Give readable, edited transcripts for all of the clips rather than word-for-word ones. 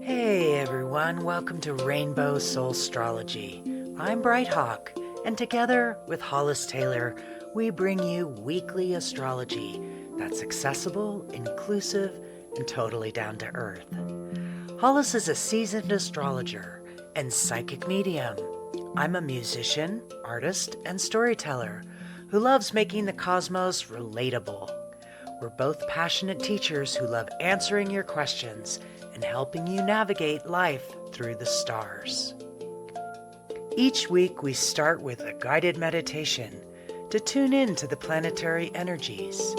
Hey everyone, welcome to Rainbow Soulstrology. I'm Bright Hawk, and together with Hollis Taylor, we bring you weekly astrology that's accessible, inclusive, and totally down to earth. Hollis is a seasoned astrologer and psychic medium. I'm a musician, artist, and storyteller who loves making the cosmos relatable. We're both passionate teachers who love answering your questions and helping you navigate life through the stars. Each week we start with a guided meditation to tune in to the planetary energies.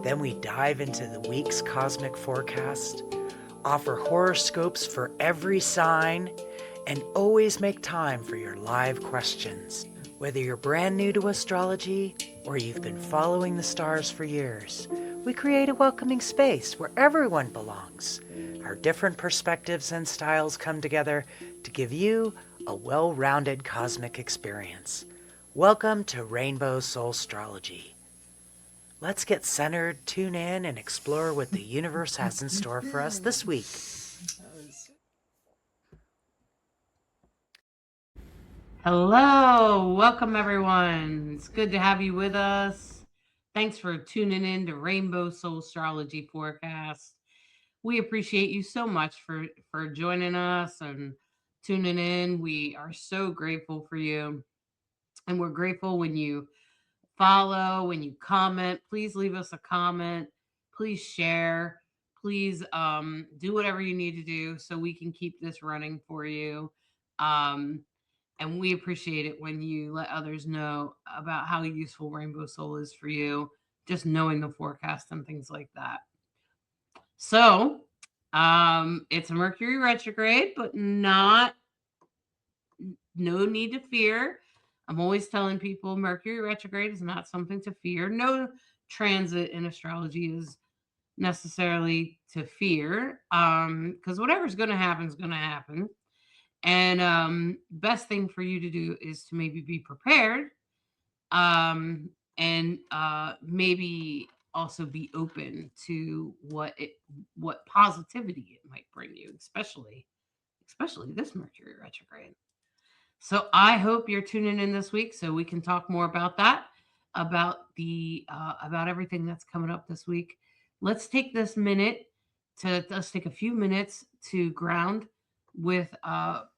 Then we dive into the week's cosmic forecast, offer horoscopes for every sign, and always make time for your live questions. Whether you're brand new to astrology or you've been following the stars for years, we create a welcoming space where everyone belongs. Our different perspectives and styles come together to give you a well-rounded cosmic experience. Welcome to Rainbow Soulstrology. Let's get centered, tune in, and explore what the universe has in store for us this week. Hello, welcome everyone. It's good to have you with us. Thanks for tuning in to Rainbow Soulstrology Forecast. We appreciate you so much for joining us and tuning in. We are so grateful for you, and we're grateful when you follow, when you comment. Please leave us a comment. Please share. Please do whatever you need to do so we can keep this running for you. And we appreciate it when you let others know about how useful Rainbow Soul is for you, just knowing the forecast and things like that. So, it's a Mercury retrograde, but no need to fear. I'm always telling people Mercury retrograde is not something to fear. No transit in astrology is necessarily to fear, because whatever's going to happen is going to happen. And best thing for you to do is to maybe be prepared, and maybe also be open to what positivity it might bring you, especially this Mercury retrograde. So I hope you're tuning in this week so we can talk more about that, about everything that's coming up this week. Let's take let's take a few minutes to ground with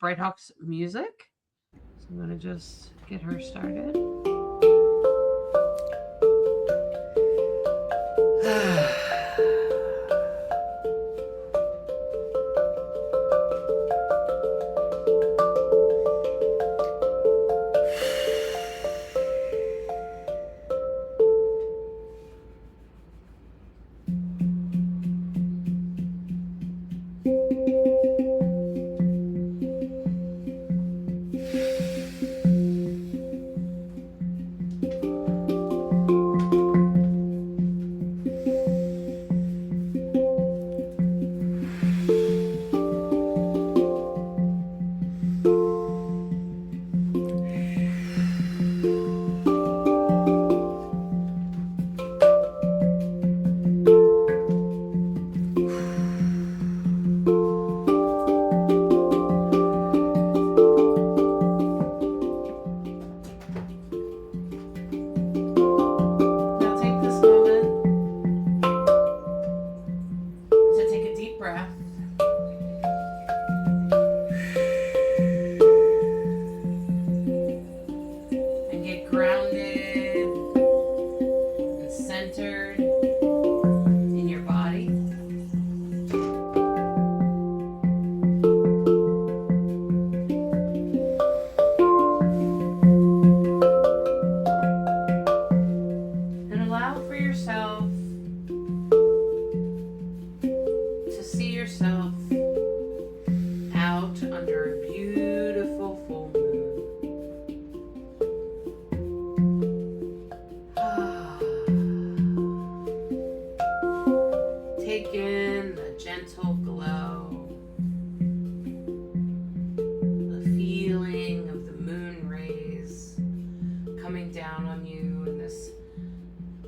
Bright Hawk's music. So I'm gonna just get her started.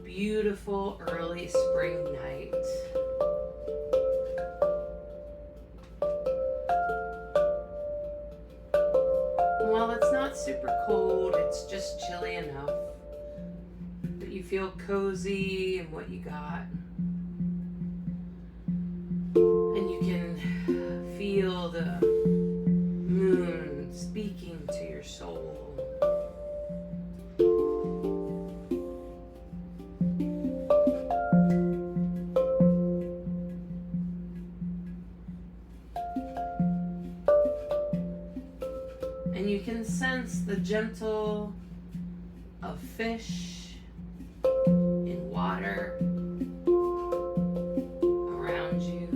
Beautiful early spring night. while it's not super cold, it's just chilly enough that you feel cozy in what you got. And you can feel the moon speaking to your soul. And you can sense the gentle of fish in water around you.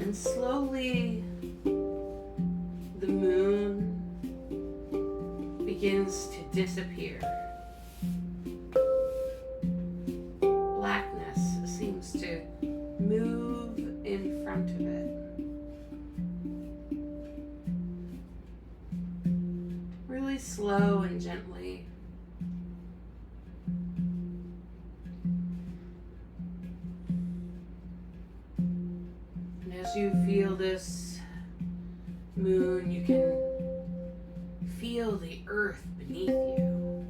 And slowly the moon begins to disappear. To move in front of it. Really slow and gently. And as you feel this moon, you can feel the earth beneath you,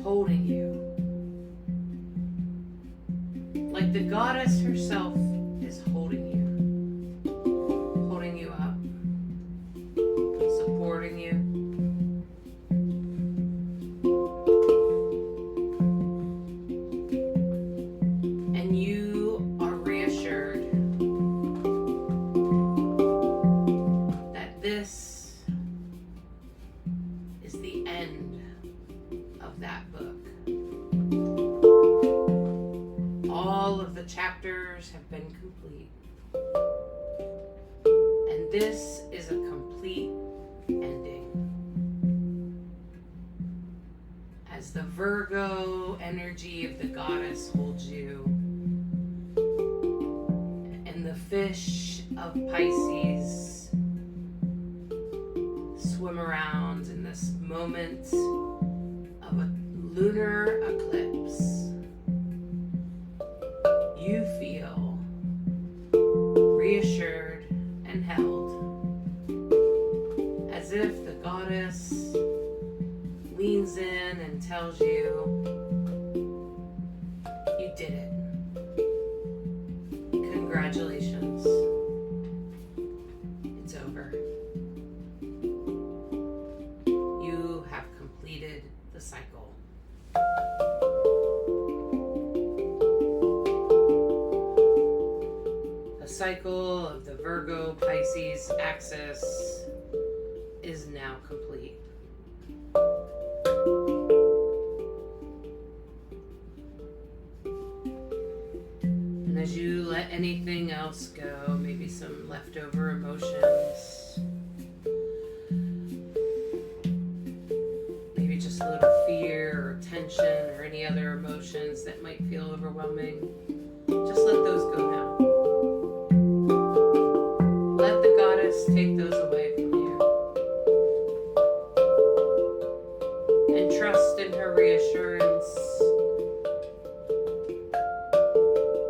holding you. Like the goddess herself is holding you up, supporting you. And you are reassured that this is the end of that book. All of the chapters have been complete. And this is a complete ending. As the Virgo energy of the goddess holds you, and the fish of Pisces swim around in this moment of a lunar eclipse, you feel reassured and held, as if the goddess leans in and tells you, you did it. Congratulations. It's over. You have completed the cycle. The cycle of the Virgo Pisces axis is now complete. And as you let anything else go, maybe some leftover emotions, maybe just a little fear or tension or any other emotions that might feel overwhelming, just let those go now. Let the goddess take those away from you. And trust in her reassurance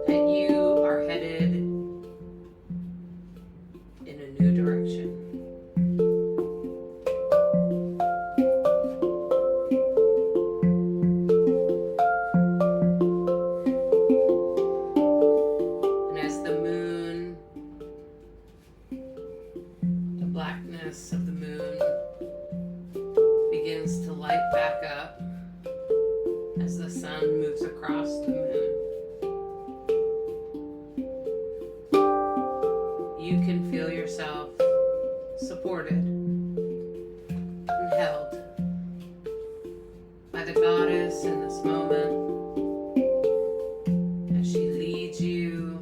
that you are headed in a new direction. And as the moon, the blackness of the moon begins to light back up as the sun moves across the moon, you can feel yourself supported and held by the goddess in this moment as she leads you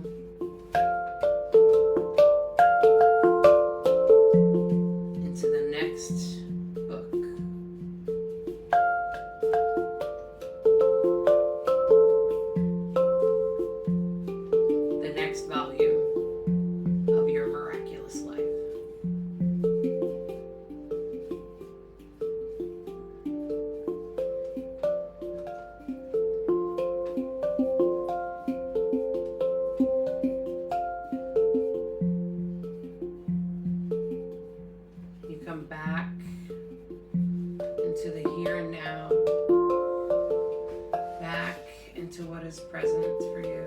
into the next book. The next volume of your miraculous life. into the here and now, back into what is present for you.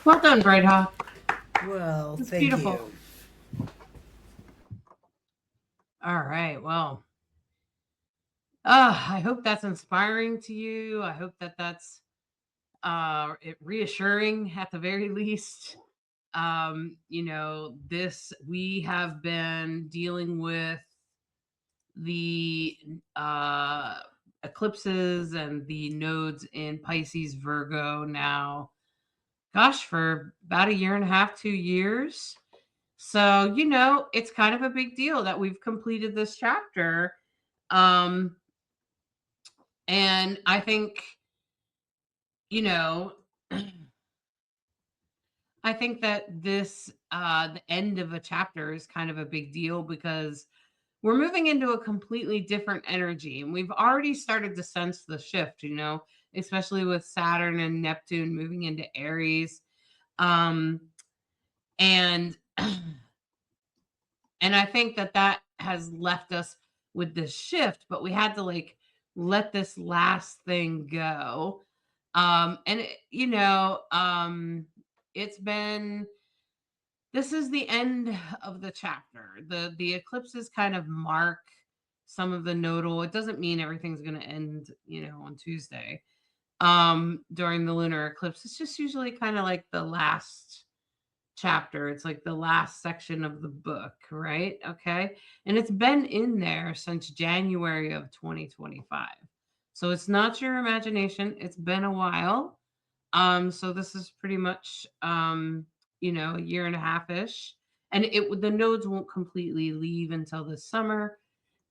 Well done, Bright Hawk. Well, It's thank beautiful. you. All right. Well, I hope that's inspiring to you. I hope that that's reassuring at the very least. We have been dealing with the eclipses and the nodes in Pisces, Virgo now, gosh, for about 1.5 to 2 years. So, it's kind of a big deal that we've completed this chapter. And I think, I think that this, the end of a chapter is kind of a big deal because we're moving into a completely different energy. And we've already started to sense the shift, especially with Saturn and Neptune moving into Aries. And, and I think that has left us with this shift, but we had to let this last thing go. It's been, this is the end of the chapter. The eclipses kind of mark some of the nodal. It doesn't mean everything's going to end, on Tuesday. During the lunar eclipse, it's just usually kind of like the last chapter. It's like the last section of the book, right? Okay. And it's been in there since January of 2025. So it's not your imagination. It's been a while. So this is pretty much 1.5 years-ish. And the nodes won't completely leave until this summer.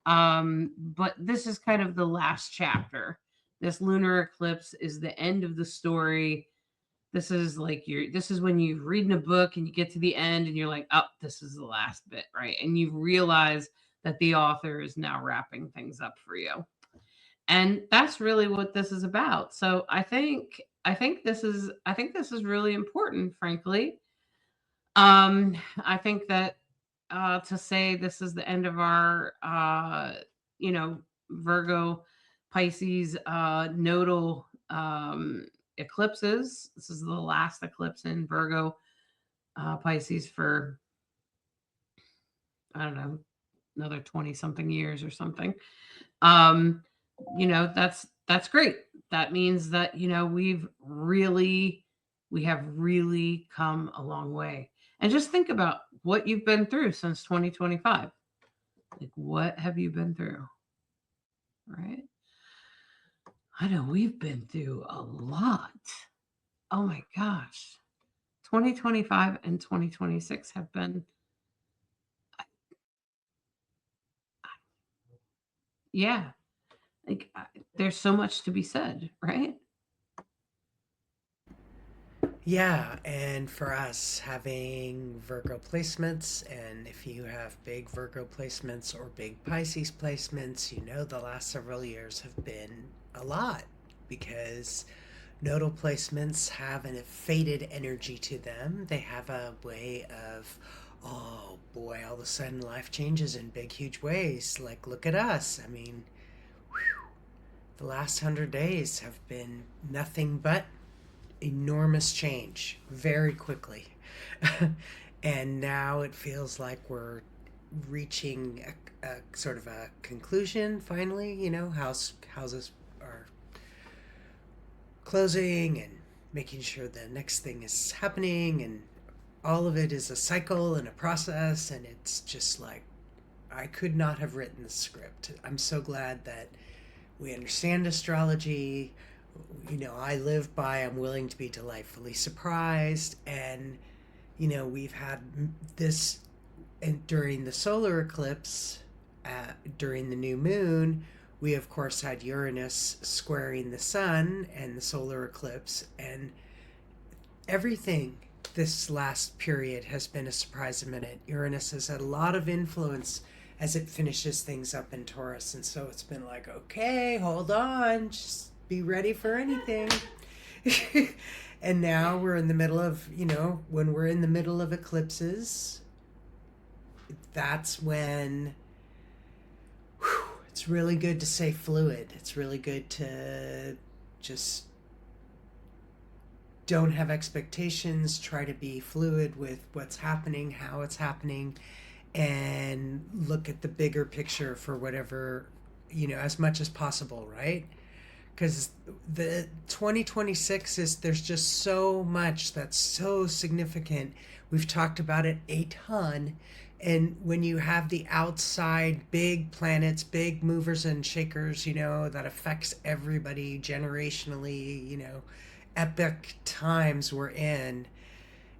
But this is kind of the last chapter. This lunar eclipse is the end of the story. This is this is when you're reading a book and you get to the end and you're like, oh, this is the last bit, right? And you realize that the author is now wrapping things up for you. And that's really what this is about. So I think this is really important, frankly. I think that to say this is the end of our Virgo Pisces nodal eclipses. This is the last eclipse in Virgo Pisces for, I don't know, another 20 something years or something. That's great. That means that, we have really come a long way. And just think about what you've been through since 2025. Like, what have you been through? Right? I know we've been through a lot. Oh my gosh. 2025 and 2026 have been, yeah, there's so much to be said, right? Yeah, and for us having Virgo placements, and if you have big Virgo placements or big Pisces placements, the last several years have been a lot because nodal placements have a fated energy to them. They have a way of, oh boy, all of a sudden life changes in big, huge ways. Like, look at us. I mean, the last 100 days have been nothing but enormous change very quickly. And now it feels like we're reaching a sort of a conclusion finally. Houses are closing and making sure the next thing is happening, and all of it is a cycle and a process, and it's just like I could not have written the script. I'm so glad that we understand astrology. I live by I'm willing to be delightfully surprised, and we've had this, and during the solar eclipse, during the new moon, we of course had Uranus squaring the sun and the solar eclipse, and everything this last period has been a surprise a minute. Uranus has had a lot of influence as it finishes things up in Taurus, and so it's been like, okay, hold on, just be ready for anything. And now we're in the middle of, when we're in the middle of eclipses, that's when it's really good to stay fluid. It's really good to just don't have expectations, try to be fluid with what's happening, how it's happening, and look at the bigger picture for whatever, as much as possible, right? Because the 2026 there's just so much that's so significant. We've talked about it a ton. And when you have the outside big planets, big movers and shakers, that affects everybody generationally, epic times we're in,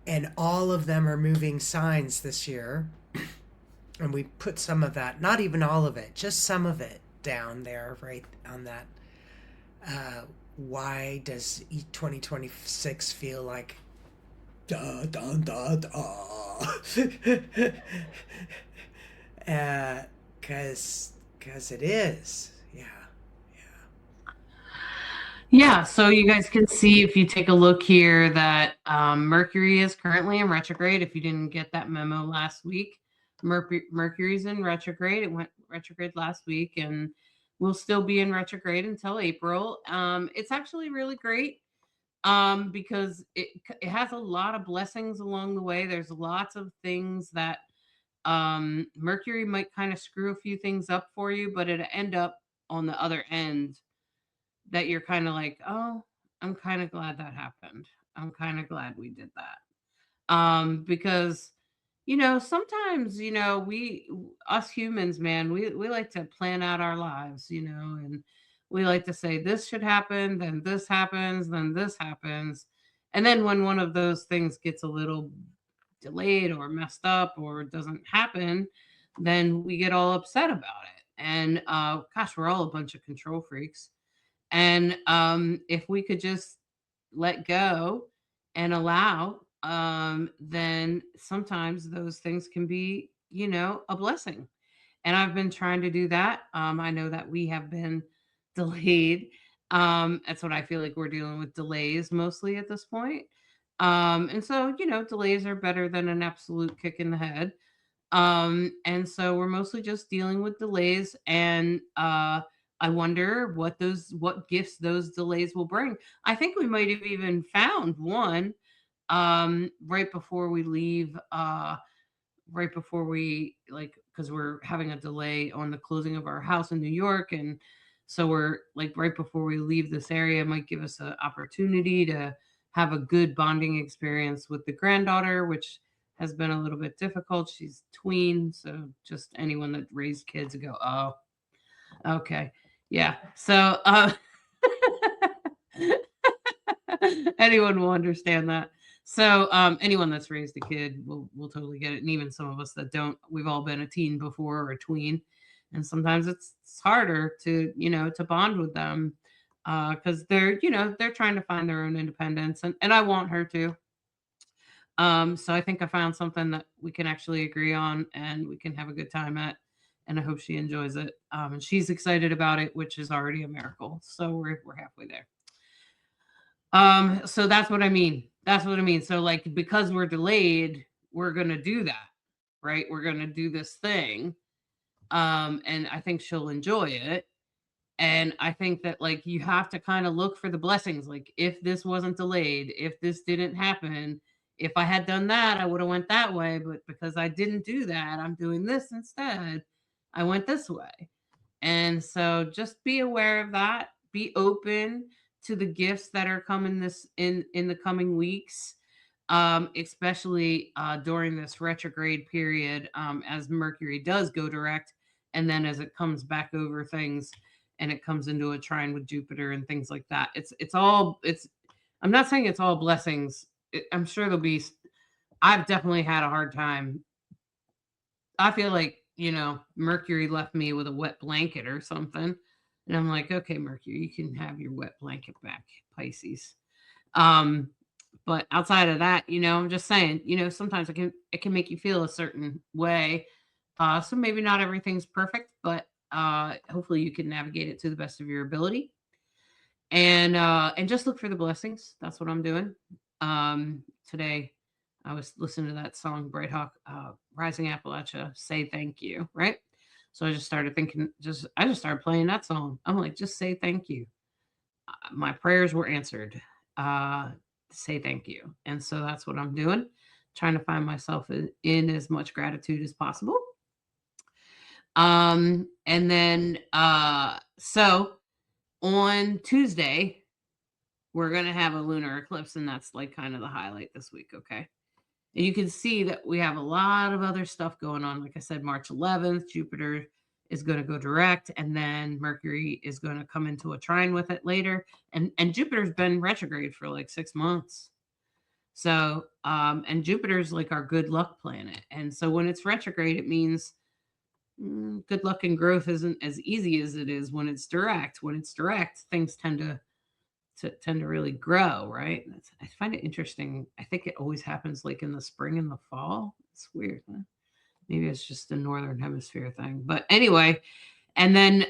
and all of them are moving signs this year. And we put some of that, not even all of it, just some of it down there, right on that. Why does 2026 feel like da da da da? Because it is. Yeah. Yeah, so you guys can see if you take a look here that Mercury is currently in retrograde. If you didn't get that memo last week, Mercury's in retrograde. It went retrograde last week and will still be in retrograde until April. It's actually really great because it has a lot of blessings along the way. There's lots of things that Mercury might kind of screw a few things up for you, but it end up on the other end that you're kind of like, oh, I'm kind of glad that happened. I'm kind of glad we did that. Because sometimes, we us humans, man, we like to plan out our lives, and we like to say this should happen, then this happens, then this happens. And then when one of those things gets a little delayed or messed up or doesn't happen, then we get all upset about it. And gosh, we're all a bunch of control freaks. And if we could just let go and allow, then sometimes those things can be, a blessing. And I've been trying to do that. I know that we have been delayed. That's what I feel like we're dealing with, delays mostly at this point. And so, delays are better than an absolute kick in the head. And so we're mostly just dealing with delays, and I wonder what gifts those delays will bring. I think we might have even found one right before we leave, right before we like, because we're having a delay on the closing of our house in New York, and so we're like right before we leave this area might give us an opportunity to have a good bonding experience with the granddaughter, which has been a little bit difficult. She's tween, so just anyone that raised kids go, oh, okay, yeah. So anyone will understand that. So anyone that's raised a kid will totally get it, and even some of us that don't. We've all been a teen before or a tween, and sometimes it's harder to to bond with them because they're trying to find their own independence, and I want her to. So I think I found something that we can actually agree on and we can have a good time at. And I hope she enjoys it. And she's excited about it, which is already a miracle. So we're halfway there. So that's what I mean. That's what I mean. So like, because we're delayed, we're gonna do that, right? We're gonna do this thing. And I think she'll enjoy it. And I think that like you have to kind of look for the blessings. Like, if this wasn't delayed, if this didn't happen, if I had done that, I would have went that way. But because I didn't do that, I'm doing this instead. I went this way. And so just be aware of that. Be open to the gifts that are coming this in the coming weeks, especially during this retrograde period, as Mercury does go direct, and then as it comes back over things, and it comes into a trine with Jupiter and things like that. It's all it's. I'm not saying it's all blessings. I'm sure there'll be. I've definitely had a hard time. I feel like, Mercury left me with a wet blanket or something. And I'm like, okay, Mercury, you can have your wet blanket back, Pisces. Um, but outside of that, I'm just saying, sometimes it can make you feel a certain way. So maybe not everything's perfect, but hopefully you can navigate it to the best of your ability. And just look for the blessings. That's what I'm doing. Today I was listening to that song, Bright Hawk, Rising Appalachia, Say Thank You, right? So I just started thinking, I just started playing that song. I'm like, just say thank you. My prayers were answered. Say thank you. And so that's what I'm doing, trying to find myself in as much gratitude as possible. And then, so on Tuesday, we're going to have a lunar eclipse, and that's like kind of the highlight this week. Okay. And you can see that we have a lot of other stuff going on. Like I said, March 11th, Jupiter is going to go direct, and then Mercury is going to come into a trine with it later. And Jupiter's been retrograde for like 6 months. So, and Jupiter's like our good luck planet. And so when it's retrograde, it means good luck and growth isn't as easy as it is when it's direct. When it's direct, things tend to really grow, right? I find it interesting. I think it always happens like in the spring and the fall. It's weird. Huh? Maybe it's just a northern hemisphere thing. But anyway, and then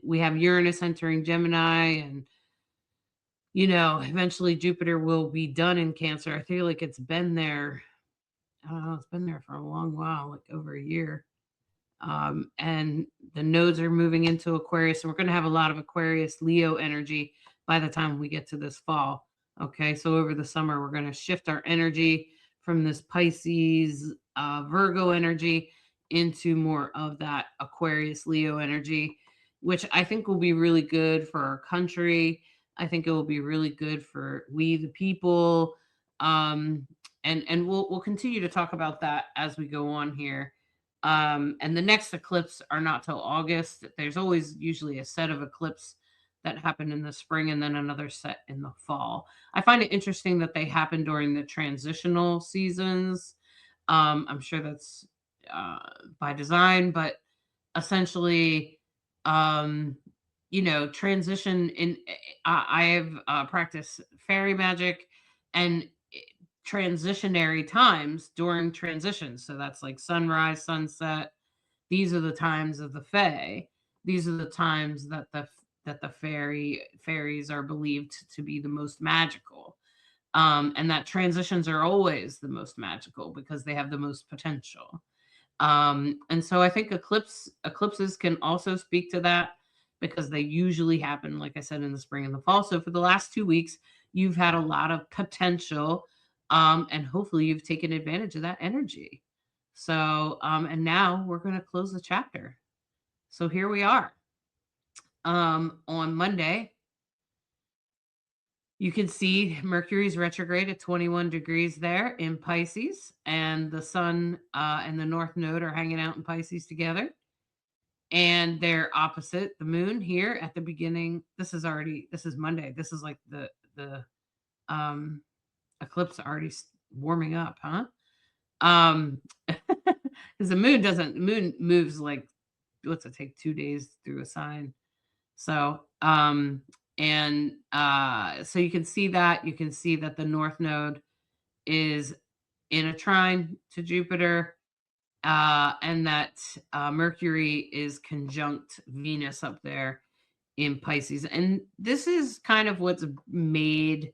we have Uranus entering Gemini, and eventually Jupiter will be done in Cancer. I feel like it's been there. I don't know. It's been there for a long while, like over a year. And the nodes are moving into Aquarius, and we're going to have a lot of Aquarius Leo energy by the time we get to this fall. Okay, so over the summer, we're going to shift our energy from this Pisces Virgo energy into more of that Aquarius Leo energy, which I think will be really good for our country. I think it will be really good for we the people. And we'll continue to talk about that as we go on here. And the next eclipse are not till August. There's always usually a set of eclipse that happen in the spring and then another set in the fall. I find it interesting that they happen during the transitional seasons. I'm sure that's by design, but essentially, transition in. I have practiced fairy magic, and transitionary times during transitions. So that's like sunrise, sunset. These are the times of the fae. These are the times that the fairies are believed to be the most magical. And that transitions are always the most magical because they have the most potential. And so I think eclipses can also speak to that because they usually happen, like I said, in the spring and the fall. So for the last 2 weeks, you've had a lot of potential, and hopefully you've taken advantage of that energy. So, and now we're going to close the chapter. So here we are. On Monday, you can see Mercury's retrograde at 21 degrees there in Pisces, and the sun and the North Node are hanging out in Pisces together. And they're opposite the moon here at the beginning. This is Monday. This is like the um eclipse already warming up, huh? Because the moon moves like, what's it take, 2 days through a sign. So and so you can see that the North Node is in a trine to Jupiter, and that Mercury is conjunct Venus up there in Pisces. And this is kind of what's made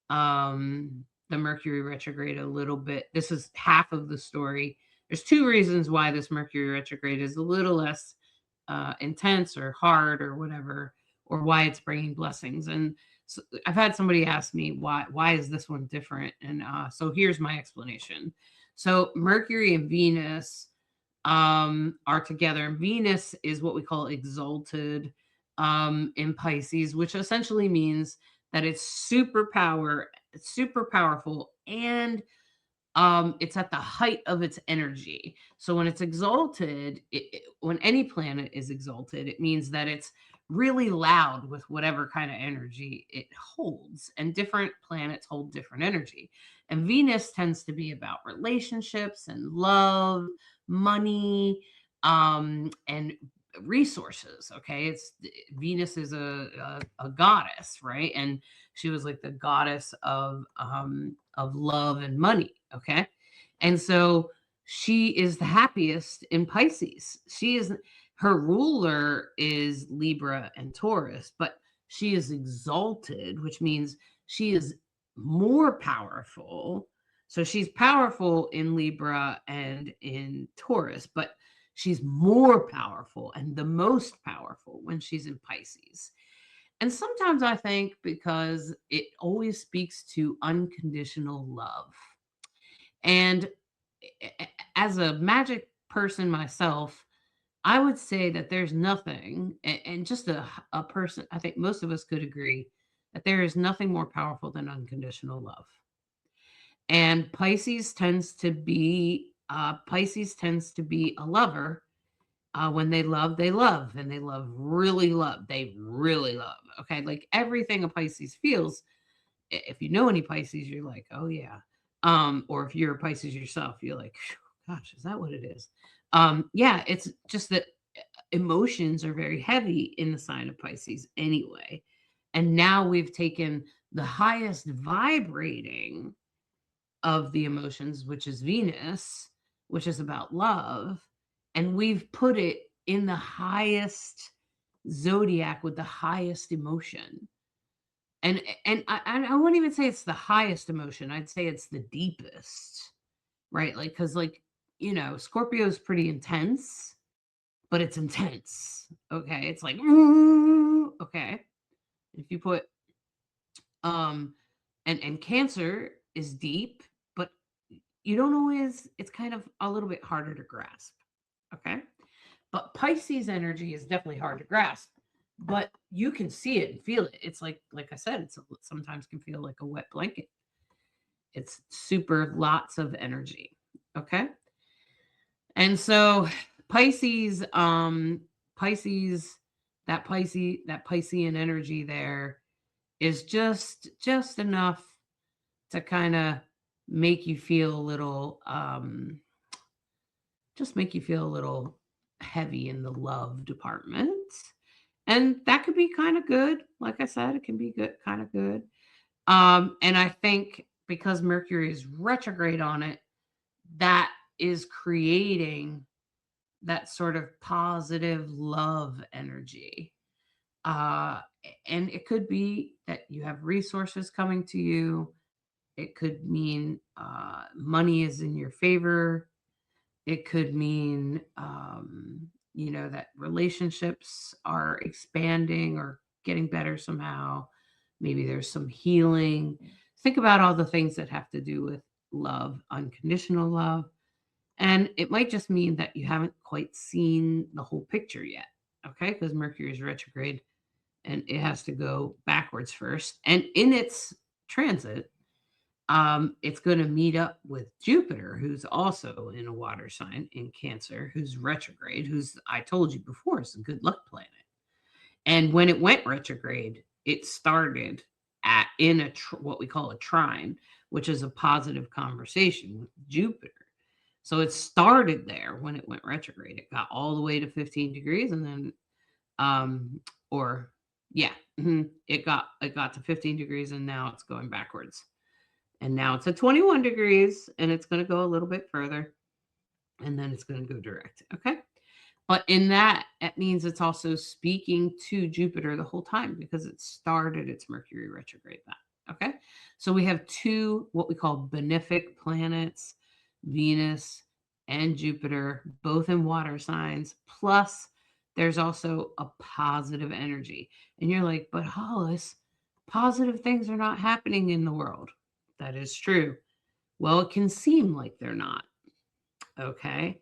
the Mercury retrograde a little bit. This is half of the story. There's two reasons why this Mercury retrograde is a little less intense or hard or whatever, or why it's bringing blessings. And so I've had somebody ask me why is this one different, and so here's my explanation. So Mercury and Venus are together. Venus is what we call exalted in Pisces, which essentially means that it's super powerful, and it's at the height of its energy. So when it's exalted, when any planet is exalted, it means that it's really loud with whatever kind of energy it holds, and different planets hold different energy. And Venus tends to be about relationships and love, money, and resources. Okay, it's Venus is a goddess, right? And she was like the goddess of love and money. Okay, and so she is the happiest in Pisces. She is Her ruler is Libra and Taurus, but she is exalted, which means she is more powerful. So she's powerful in Libra and in Taurus, but she's more powerful and the most powerful when she's in Pisces. And sometimes I think because it always speaks to unconditional love. And as a magic person myself, I would say that there's nothing, and just a person, I think most of us could agree that there is nothing more powerful than unconditional love. And Pisces tends to be a lover. When they love, and they love really love. They really love. Okay, like everything a Pisces feels. If you know any Pisces, you're like, oh yeah. Or if you're a Pisces yourself, you're like, gosh, is that what it is? Yeah, it's just that emotions are very heavy in the sign of Pisces anyway. And now we've taken the highest vibrating of the emotions, which is Venus, which is about love, and we've put it in the highest zodiac with the highest emotion. And I wouldn't even say it's the highest emotion. I'd say it's the deepest, right? Like, because Scorpio is pretty intense, but it's intense. Okay, it's like okay. If you put and Cancer is deep, but you don't always. It's kind of a little bit harder to grasp. Okay, but Pisces energy is definitely hard to grasp. But you can see it and feel it. It's like I said, it's sometimes can feel like a wet blanket. It's super lots of energy. Okay. And so Pisces, Pisces, that Piscean energy there is just enough to kind of make you feel a little just make you feel a little heavy in the love department. And that could be kind of good. Like I said, it can be good, kind of good. And I think because Mercury is retrograde on it, that is creating that sort of positive love energy. Uh, and it could be that you have resources coming to you. It could mean money is in your favor. It could mean, that relationships are expanding or getting better somehow. Maybe there's some healing. Think about all the things that have to do with love, unconditional love. And it might just mean that you haven't quite seen the whole picture yet. Okay. Because Mercury is retrograde and it has to go backwards first. And in its transit, it's going to meet up with Jupiter, who's also in a water sign in Cancer, who's retrograde, who's, I told you before, is a good luck planet. And when it went retrograde, it started in what we call a trine, which is a positive conversation with Jupiter. So it started there when it went retrograde. It got all the way to 15 degrees, and then, it got to 15 degrees, and now it's going backwards. And now it's at 21 degrees, and it's going to go a little bit further, and then it's going to go direct. Okay. But in that, it means it's also speaking to Jupiter the whole time because it started its Mercury retrograde then. Okay. So we have two what we call benefic planets, Venus and Jupiter, both in water signs. Plus, there's also a positive energy. And you're like, but Hollis, positive things are not happening in the world. That is true. Well, it can seem like they're not. Okay.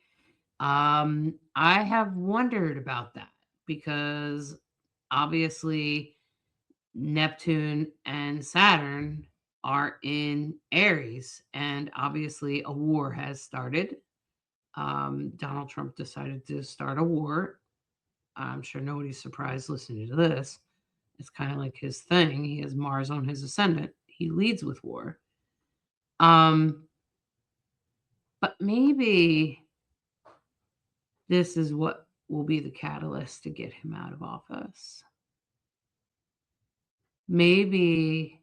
I have wondered about that because obviously Neptune and Saturn are in Aries, and obviously a war has started. Donald Trump decided to start a war. I'm sure nobody's surprised listening to this. It's kind of like his thing. He has Mars on his ascendant. He leads with war. Um, but maybe this is what will be the catalyst to get him out of office. Maybe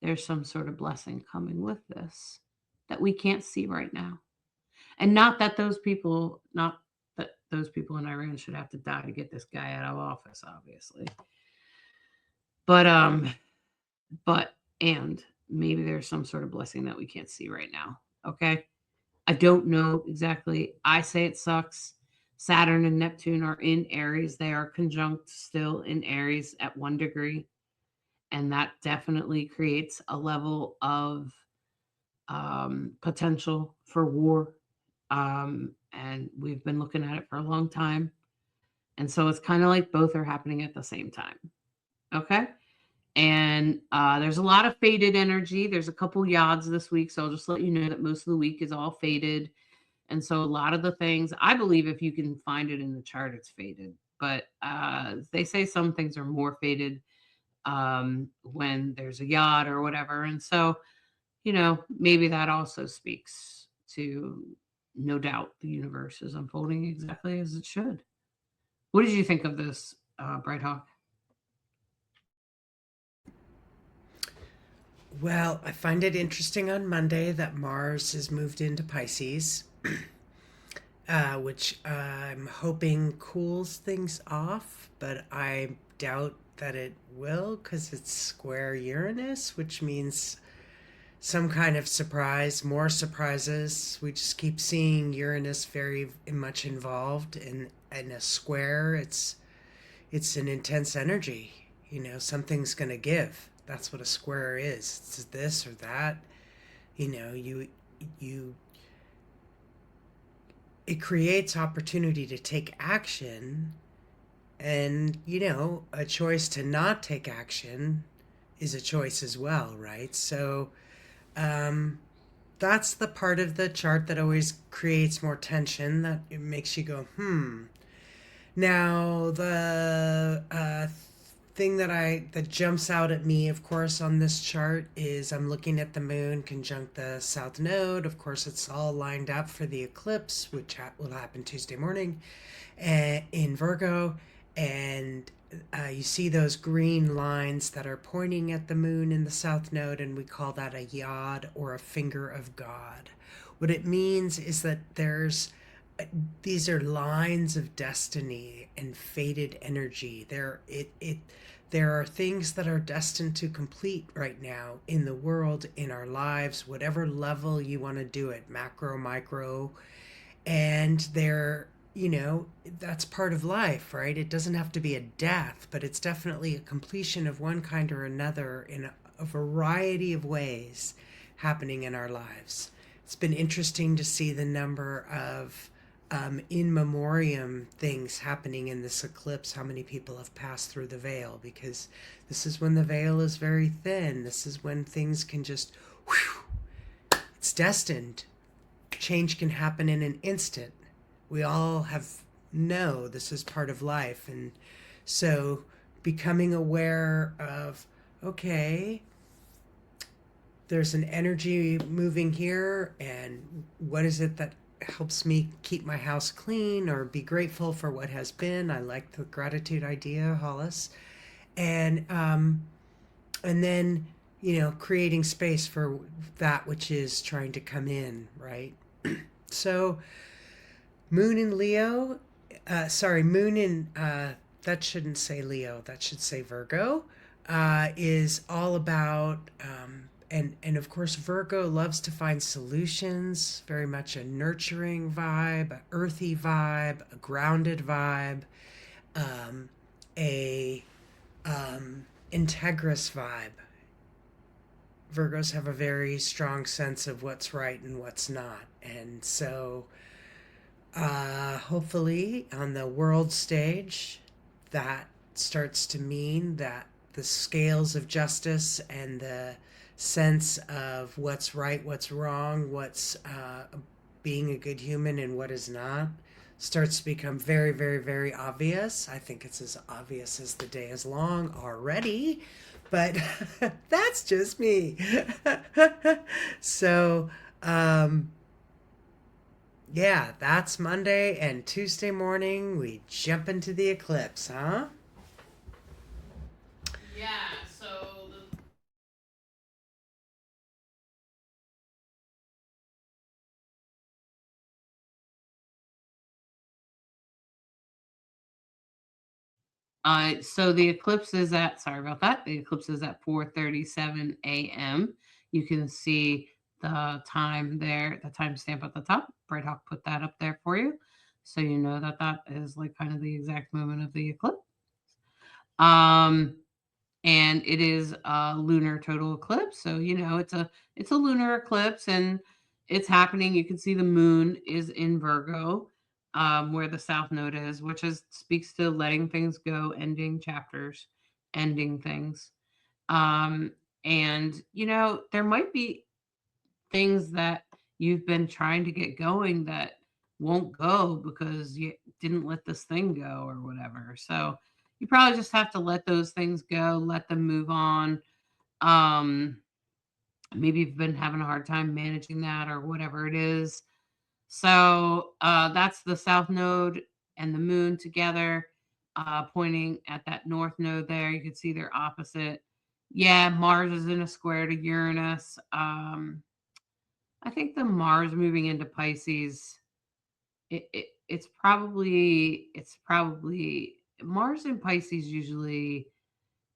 there's some sort of blessing coming with this that we can't see right now. And not that those people in Iran should have to die to get this guy out of office, obviously. But and maybe there's some sort of blessing that we can't see right now. Okay. I don't know exactly. I say it sucks. Saturn and Neptune are in Aries. They are conjunct still in Aries at 1 degree. And that definitely creates a level of potential for war. And we've been looking at it for a long time. And so it's kind of like both are happening at the same time. Okay. And there's a lot of faded energy. There's a couple yads this week. So I'll just let you know that most of the week is all faded. And so a lot of the things, I believe if you can find it in the chart, it's faded. But they say some things are more faded when there's a yacht or whatever. And so, maybe that also speaks to, no doubt, the universe is unfolding exactly as it should. What did you think of this, Bright Hawk? Well, I find it interesting on Monday that Mars has moved into Pisces, which I'm hoping cools things off, but I doubt that it will because it's square Uranus, which means some kind of surprise, more surprises. We just keep seeing Uranus very much involved in a square. It's an intense energy. Something's going to give. That's what a square is. It's this or that. You it creates opportunity to take action, and a choice to not take action is a choice as well, right? So that's the part of the chart that always creates more tension, that it makes you go, Now, the thing that jumps out at me, of course, on this chart is I'm looking at the moon conjunct the south node. Of course, it's all lined up for the eclipse, which will happen Tuesday morning in Virgo. And you see those green lines that are pointing at the moon in the south node, and we call that a yod, or a finger of God. What it means is that these are lines of destiny and fated energy. There are things that are destined to complete right now in the world, in our lives, whatever level you want to do it, macro, micro, and that's part of life, right? It doesn't have to be a death, but it's definitely a completion of one kind or another in a variety of ways happening in our lives. It's been interesting to see the number of in memoriam things happening in this eclipse, how many people have passed through the veil, because this is when the veil is very thin. This is when things can just, it's destined. Change can happen in an instant. We all know this is part of life. And so becoming aware of, okay, there's an energy moving here, and what is it that helps me keep my house clean or be grateful for what has been? I like the gratitude idea, Hollis. And then, creating space for that which is trying to come in, right? So moon in Leo sorry, moon in, that shouldn't say Leo, that should say Virgo, is all about, and of course, Virgo loves to find solutions, very much a nurturing vibe, a earthy vibe, a grounded vibe, um, a integrous vibe. Virgos have a very strong sense of what's right and what's not. And so, hopefully, on the world stage, that starts to mean that the scales of justice and the sense of what's right, what's wrong, what's being a good human and what is not starts to become very, very, very obvious. I think it's as obvious as the day is long already, but that's just me. So, um, yeah, that's Monday, and Tuesday morning we jump into the eclipse, huh? Yeah, so the so the eclipse is at, sorry about that. The eclipse is at 4:37 a.m. You can see the time there, the timestamp at the top. Bright Hawk put that up there for you, so you know that that is like kind of the exact moment of the eclipse. Um, and it is a lunar total eclipse, so you know it's a lunar eclipse, and it's happening. You can see the moon is in Virgo, where the south node is, which is speaks to letting things go, ending chapters, ending things. um and you know there might be things that you've been trying to get going that won't go because you didn't let this thing go or whatever. So you probably just have to let those things go, let them move on. Um, maybe you've been having a hard time managing that or whatever it is. So that's the south node and the moon together, pointing at that north node there. You can see they're opposite. Yeah, Mars is in a square to Uranus. I think the Mars moving into Pisces, it's probably Mars in Pisces usually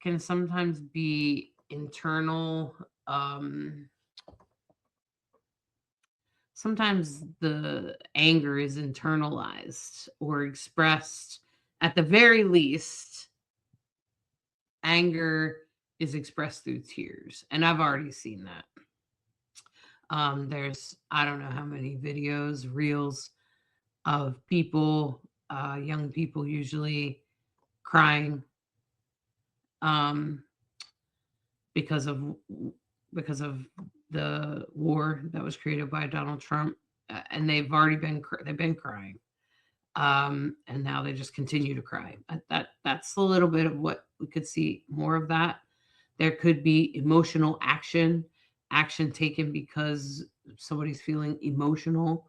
can sometimes be internal. Um, Sometimes the anger is internalized or expressed. At the very least, anger is expressed through tears, and I've already seen that. There's I don't know how many videos, reels of people, young people usually crying, um, because of because of the war that was created by Donald Trump, and they've been crying, and now they just continue to cry. That's a little bit of what we could see more of that. There could be emotional action taken because somebody's feeling emotional,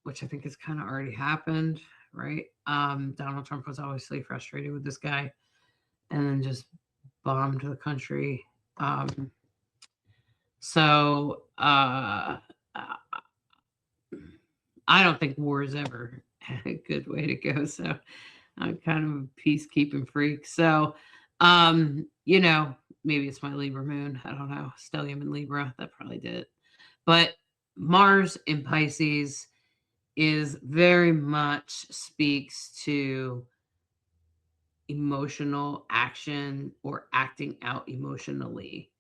which I think has kind of already happened, right? Donald Trump was obviously frustrated with this guy and then just bombed the country. Um, so uh, I don't think war is ever a good way to go. So I'm kind of a peacekeeping freak. So, you know, maybe it's my Libra moon. I don't know. Stellium in Libra. That probably did it. But Mars in Pisces is very much speaks to emotional action or acting out emotionally.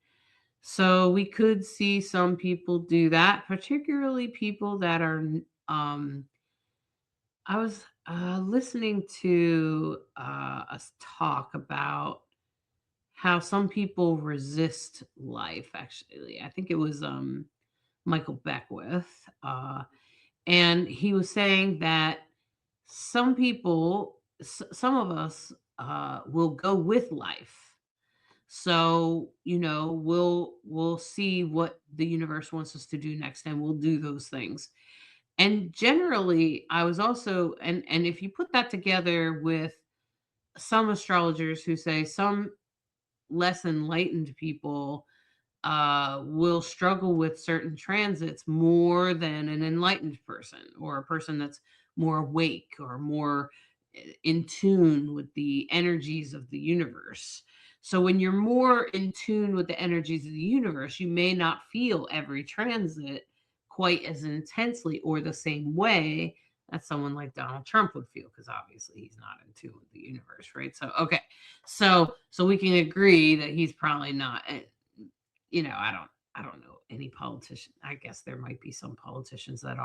So we could see some people do that, particularly people that are. Um, I was listening to us talk about how some people resist life. Actually, I think it was Michael Beckwith, and he was saying that some of us, will go with life. So you know, we'll see what the universe wants us to do next, and we'll do those things. And generally, I was also, and if you put that together with some astrologers who say some less enlightened people will struggle with certain transits more than an enlightened person or a person that's more awake or more in tune with the energies of the universe. So when you're more in tune with the energies of the universe, you may not feel every transit quite as intensely or the same way that someone like Donald Trump would feel, because obviously he's not in tune with the universe, right? So okay, so we can agree that he's probably not. I don't know any politician. I guess there might be some politicians that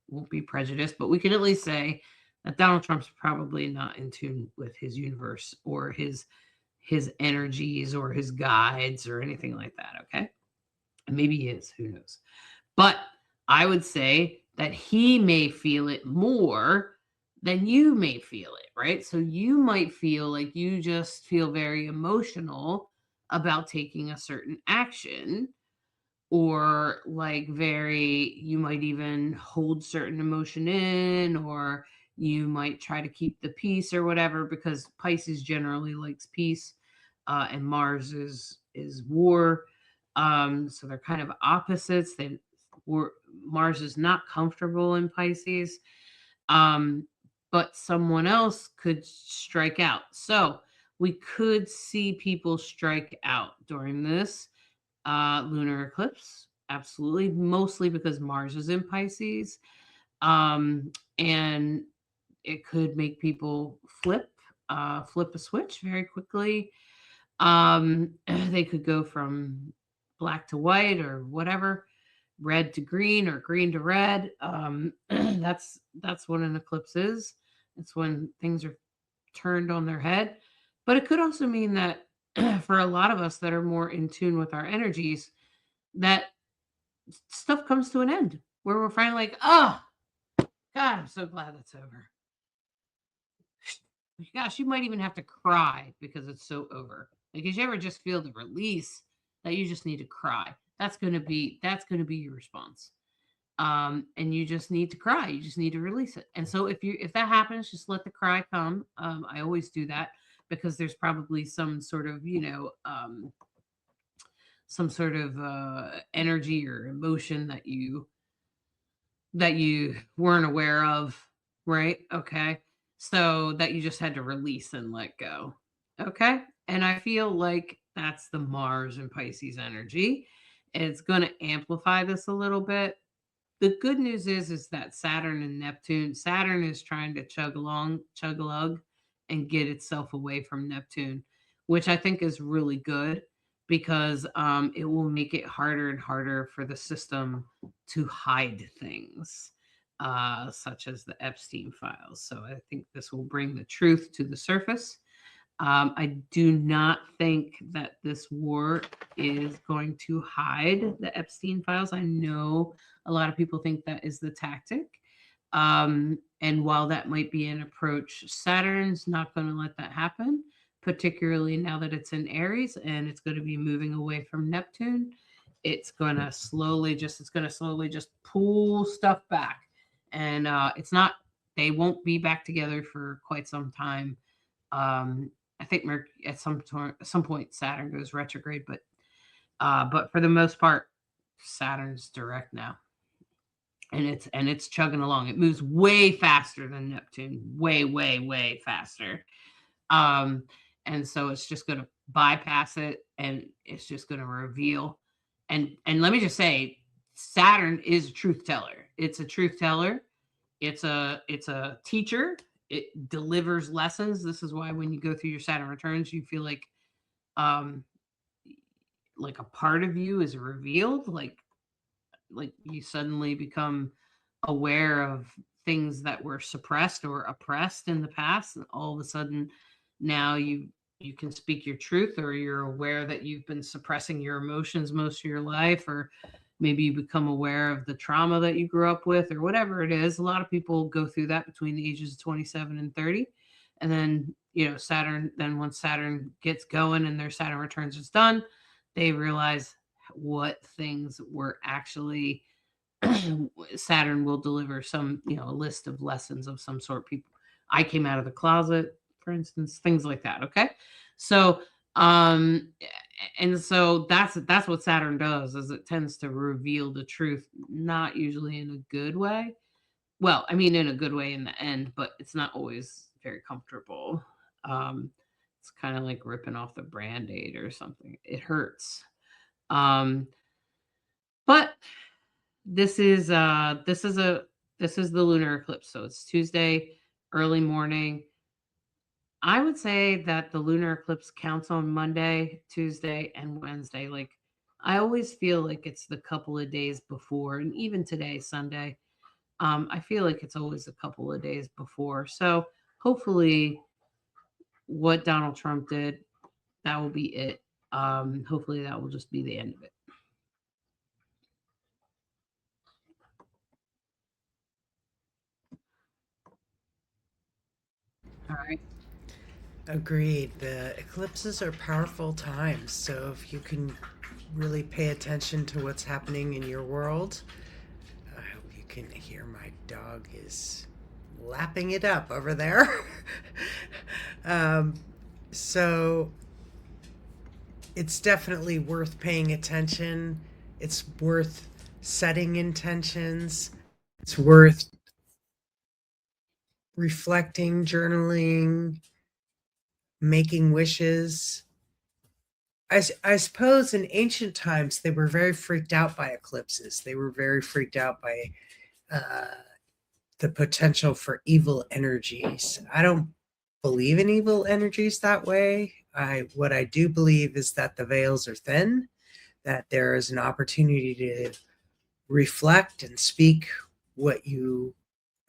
won't be prejudiced, but we can at least say that Donald Trump's probably not in tune with his universe or his energies or his guides or anything like that. Okay, and maybe he is. Who knows? But I would say that he may feel it more than you may feel it, right? So you might feel like you just feel very emotional about taking a certain action, or like you might even hold certain emotion in, or you might try to keep the peace or whatever, because Pisces generally likes peace, and Mars is war. So they're kind of opposites. Mars is not comfortable in Pisces, um, but someone else could strike out. So we could see people strike out during this lunar eclipse. Absolutely, mostly because Mars is in Pisces, and it could make people flip a switch very quickly. They could go from black to white or whatever, red to green or green to red. That's what an eclipse is. It's when things are turned on their head. But it could also mean that for a lot of us that are more in tune with our energies, that stuff comes to an end where we're finally like, oh, God, I'm so glad that's over. Gosh, you might even have to cry because it's so over. Because you ever just feel the release that you just need to cry. That's gonna be your response. And you just need to cry. You just need to release it. And so if that happens, just let the cry come. I always do that because there's probably some sort of energy or emotion that you weren't aware of, right? Okay. So that you just had to release and let go. Okay. And I feel like that's the Mars and Pisces energy. It's going to amplify this a little bit. The good news is that Saturn is trying to chug along and get itself away from Neptune, which I think is really good, because it will make it harder and harder for the system to hide things, such as the Epstein files. So I think this will bring the truth to the surface. I do not think that this war is going to hide the Epstein files. I know a lot of people think that is the tactic. And while that might be an approach, Saturn's not going to let that happen, particularly now that it's in Aries and it's going to be moving away from Neptune. It's going to slowly just pull stuff back. And they won't be back together for quite some time. I think at some point Saturn goes retrograde, but for the most part, Saturn's direct now, and it's chugging along. It moves way faster than Neptune, way way way faster. Um, and so it's just going to bypass it, and it's just going to reveal. And let me just say, Saturn is a truth teller. It's a truth teller. It's a teacher. It delivers lessons. This is why when you go through your Saturn returns, you feel um like a part of you is revealed, like you suddenly become aware of things that were suppressed or oppressed in the past, and all of a sudden now you can speak your truth, or you're aware that you've been suppressing your emotions most of your life, or maybe you become aware of the trauma that you grew up with, or whatever it is. A lot of people go through that between the ages of 27 and 30. And then once Saturn gets going and their Saturn returns is done, they realize what things were actually Saturn will deliver a list of lessons of some sort. I came out of the closet, for instance, things like that. Okay. So, and so that's what Saturn does, is it tends to reveal the truth, not usually in a good way, Well, I mean, in a good way in the end, but it's not always very comfortable. Um, it's kind of like ripping off the Band-Aid or something. It hurts. Um, but this is a this is the lunar eclipse, so it's Tuesday, early morning. I would say that the lunar eclipse counts on Monday, Tuesday, and Wednesday. Like, I always feel like it's the couple of days before, and even today, Sunday. I feel like it's always a couple of days before. So hopefully, what Donald Trump did, that will be it. Hopefully, that will just be the end of it. All right. Agreed. The eclipses are powerful times, so if you can really pay attention to what's happening in your world, I hope you can hear my dog is lapping it up over there. um, so it's definitely worth paying attention. It's worth setting intentions. It's worth reflecting, journaling, making wishes. I suppose in ancient times they were very freaked out by eclipses. They were very freaked out by uh, the potential for evil energies. I don't believe in evil energies that way. What I do believe is that the veils are thin, that there is an opportunity to reflect and speak what you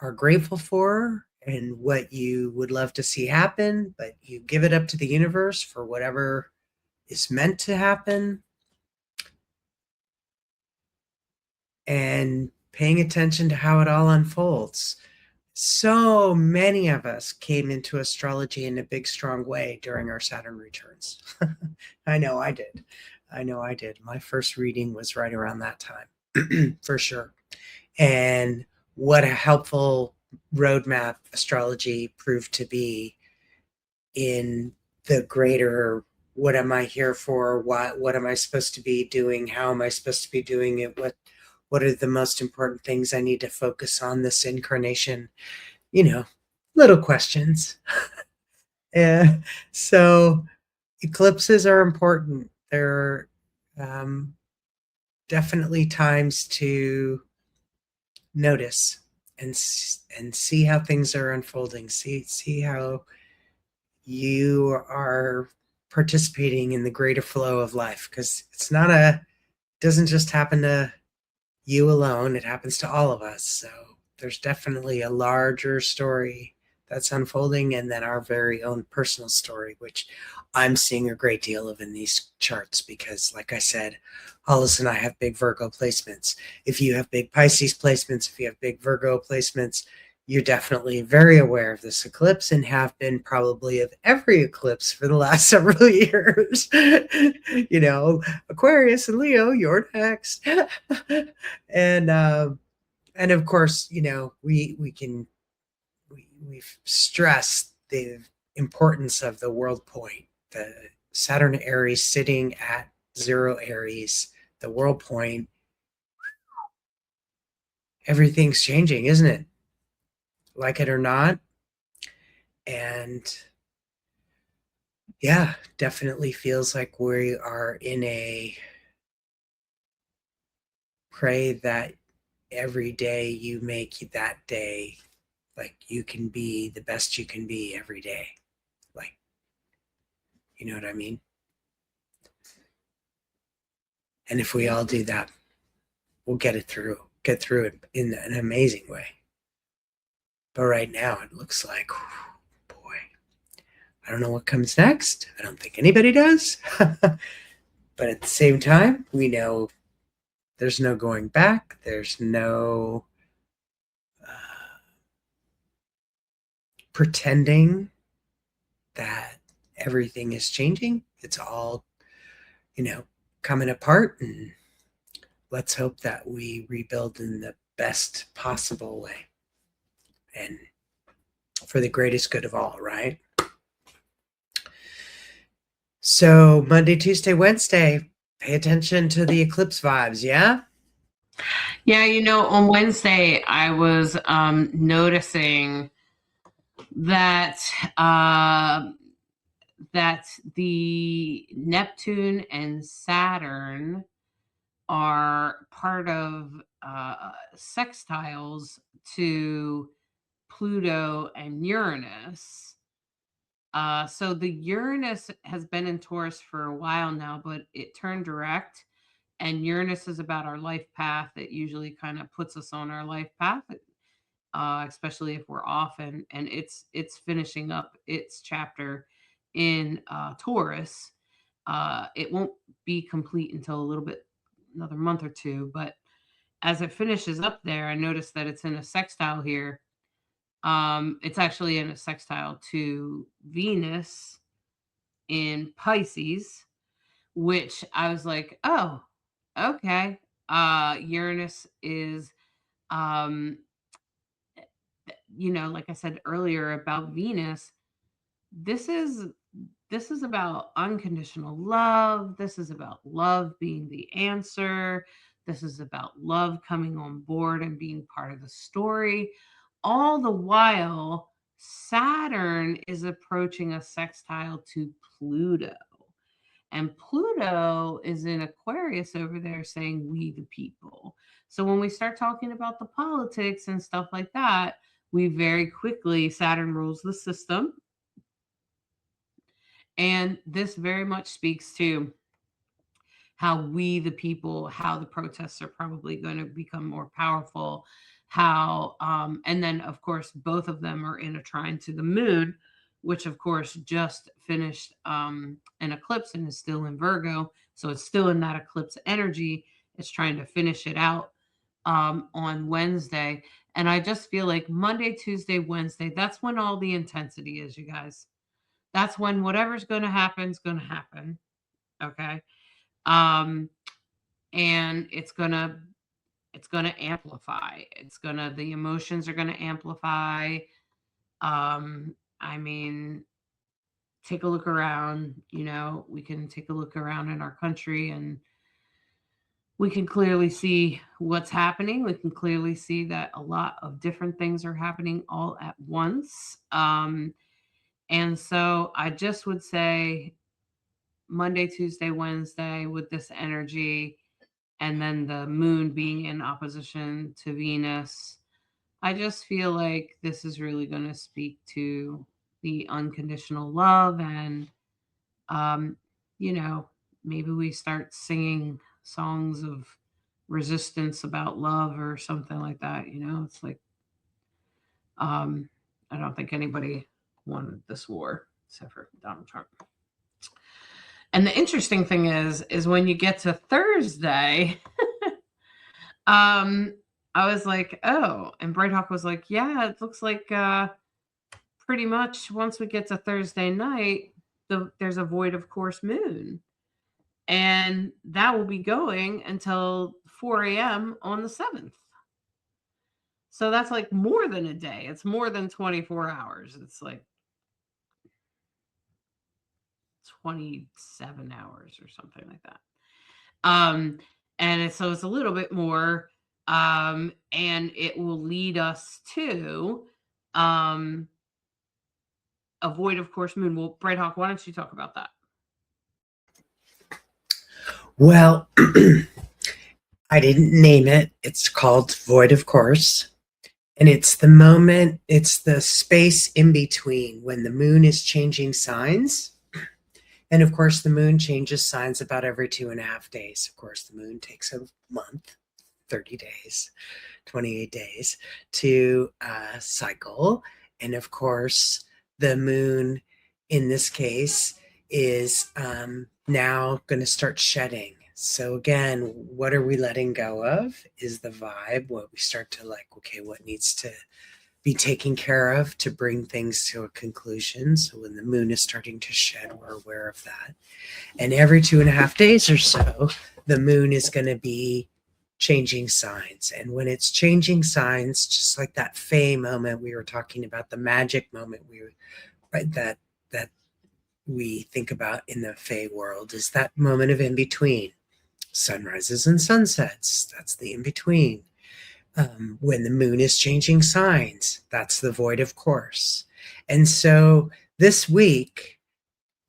are grateful for and what you would love to see happen, but you give it up to the universe for whatever is meant to happen, and paying attention to how it all unfolds. So many of us came into astrology in a big, strong way during our Saturn returns. I know I did. I know I did. My first reading was right around that time, for sure. And what a helpful roadmap astrology proved to be in the greater what am I here for? What am I supposed to be doing? How am I supposed to be doing it? What are the most important things I need to focus on this incarnation? You know, little questions. Yeah. So eclipses are important. They're um, definitely times to notice and see how things are unfolding. See how you are participating in the greater flow of life, because doesn't just happen to you alone, it happens to all of us. So there's definitely a larger story that's unfolding, and then our very own personal story, which I'm seeing a great deal of in these charts because, like I said, Hollis and I have big Virgo placements. If you have big Pisces placements, if you have big Virgo placements, you're definitely very aware of this eclipse and have been probably of every eclipse for the last several years. Aquarius and Leo, you're next. and of course, we've stressed the importance of the world point, the Saturn Aries sitting at 0 Aries, the world point. Everything's changing, isn't it? Like it or not. And yeah, definitely feels like we are in a pray that every day you make that day, like you can be the best you can be every day. Like, you know what I mean? And if we all do that, we'll get through it in an amazing way. But right now it looks like, boy, I don't know what comes next. I don't think anybody does. But at the same time, we know there's no going back. There's no pretending that everything is changing. It's all, coming apart. And let's hope that we rebuild in the best possible way and for the greatest good of all, right? So Monday, Tuesday, Wednesday, pay attention to the eclipse vibes, yeah? Yeah, on Wednesday I was noticing that that the Neptune and Saturn are part of sextiles to Pluto and Uranus. So the Uranus has been in Taurus for a while now, but it turned direct. And Uranus is about our life path. It usually kind of puts us on our life path, especially if we're off. And it's finishing up its chapter in Taurus. It won't be complete until a little bit, another month or two. But as it finishes up there, I noticed that it's in a sextile here. It's actually in a sextile to Venus in Pisces, which I was like, oh, okay. Uranus is, um, like I said earlier about Venus, this is this is about unconditional love. This is about love being the answer. This is about love coming on board and being part of the story. All the while, Saturn is approaching a sextile to Pluto. And Pluto is in Aquarius over there saying, we the people. So when we start talking about the politics and stuff like that, we very quickly, Saturn rules the system. And this very much speaks to how we, the people, how the protests are probably going to become more powerful. And then, of course, both of them are in a trine to the moon, which, of course, just finished an eclipse and is still in Virgo. So it's still in that eclipse energy. It's trying to finish it out on Wednesday. And I just feel like Monday, Tuesday, Wednesday, that's when all the intensity is, you guys. That's when whatever's going to happen is going to happen. Okay. Um, and it's going to amplify. The emotions are going to amplify. I mean, take a look around, we can take a look around in our country and we can clearly see what's happening. We can clearly see that a lot of different things are happening all at once. And so I just would say Monday, Tuesday, Wednesday with this energy, and then the moon being in opposition to Venus, I just feel like this is really going to speak to the unconditional love. And, um, maybe we start singing songs of resistance about love or something like that. It's like, I don't think anybody wanted this war except for Donald Trump. And the interesting thing is when you get to Thursday, I was like, oh, and Bright Hawk was like, yeah, it looks like pretty much once we get to Thursday night, there's a void of course moon. And that will be going until 4 a.m. on the 7th. So that's like more than a day. It's more than 24 hours. It's like 27 hours or something like that. So it's a little bit more, and it will lead us to a void of course moon. Well, Bright Hawk, why don't you talk about that? Well, I didn't name it. It's called Void of Course. And it's the moment, it's the space in between when the moon is changing signs. And of course, the moon changes signs about every 2.5 days. Of course, the moon takes a month, 30 days, 28 days to cycle. And of course, the moon in this case is now going to start shedding. So again, what are we letting go of is the vibe, what we start to like, okay, what needs to be taken care of to bring things to a conclusion. So when the moon is starting to shed, we're aware of that. And every 2.5 days or so, the moon is going to be changing signs. And when it's changing signs, just like that Fae moment we were talking about, the magic moment that we think about in the Fae world is that moment of in between. Sunrises and sunsets, that's the in between. When the moon is changing signs, that's the void, of course. And so this week,